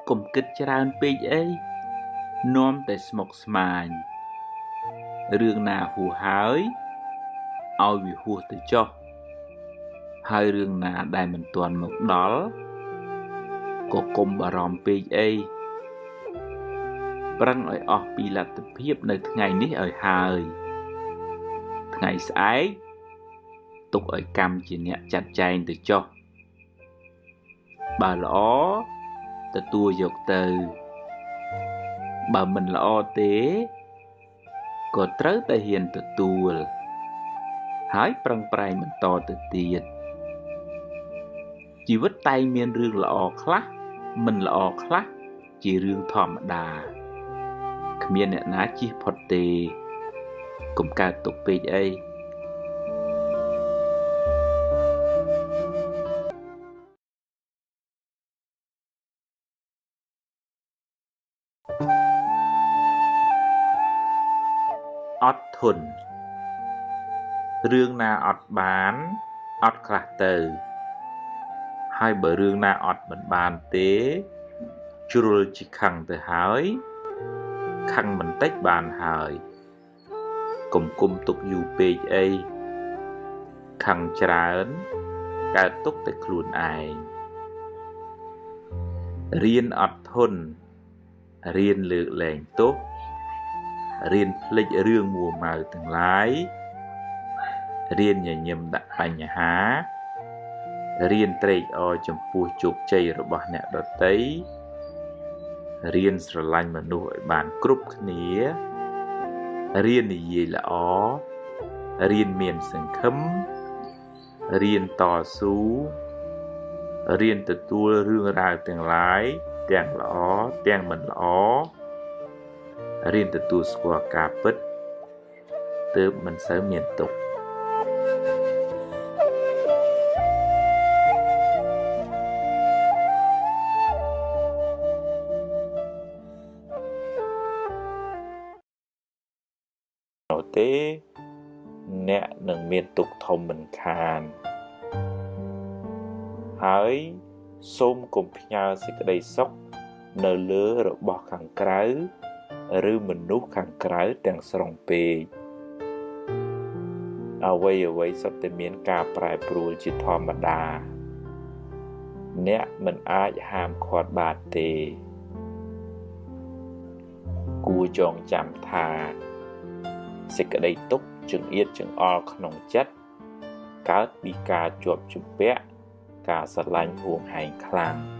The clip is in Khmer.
កុំគិតច្រើនពេកអីនាំតែស្មុគស្មាញរឿងណាហួសហើយឲ្យវាហួសទៅចុះហើយរឿងណាដែលមិនទាន់មកដល់ក៏កុំបារម្ភពេកអីប្រឹងឲ្យអស់ពីលទ្ធភាពនៅថ្ងៃនេះឲ្យហើយថ្ងៃស្អែកទុកឲ្យកម្មជាអ្នកចាត់ចែងទៅចុះបើល្អទទួលយកទៅបើមិនល្អទេក៏ត្រូវតែហ៊ានទទួលហើយប្រឹងប្រែងបន្តទៅទៀតជីវិតតែងមានរឿងល្អខ្លះមិនល្អខ្លះជារឿងធម្មតាគ្មានអ្នកណាជៀសផុតទេកុំកើតទុកពេកអីអត់ធន់រឿងណាអត់បានអត់ខ្លះទៅហើយបើរឿងណាអត់មិនបានទេជ្រុលជាខឹងទៅហើយខឹងបន្តិចបានហើយកុំគុំទុកយូរពេកអីខឹងច្រើនកើតទុកតែខ្លួនឯងរៀនអត់ធន់រៀនលើកលែងទោសរៀនភ្លេចរឿងមួម៉ៅទាំងឡាយរៀនញញឹមដាក់បញ្ហារៀនត្រេកអរចំពោះជោគជ័យរបស់អ្នកដទៃរៀនស្រឡាញ់មនុស្សឲ្យបានគ្រប់គ្នារៀននិយាយល្អរៀនមានសង្ឃឹមរៀនតស៊ូរៀនទទួលរឿងរ៉ាវទាំងឡាយទាំងល្អទាំងមិនល្អរៀនទទួលស្គាល់ការពិតទើបមិនសូវមានទុក្ខនោះទេអ្នកនឹងមានទុក្ខធំមិនខានហើយសូមកុំផ្ញើសេចក្តីសុខនៅលើរបស់ខាងក្រៅឬមនុស្សខាងក្រៅទាំងស្រុងពេកអ្វីសុទ្ធតែមានការប្រែប្រួលជាធម្មតាអ្នកមិនអាចហាមឃាត់បានទេគួរចងចាំថាសេចក្តីទុក្ខចង្អៀតចង្អល់ក្នុងចិត្តកើតពីការជាប់ជំពាក់ការស្រឡាញ់ហួងហែងខ្លាំង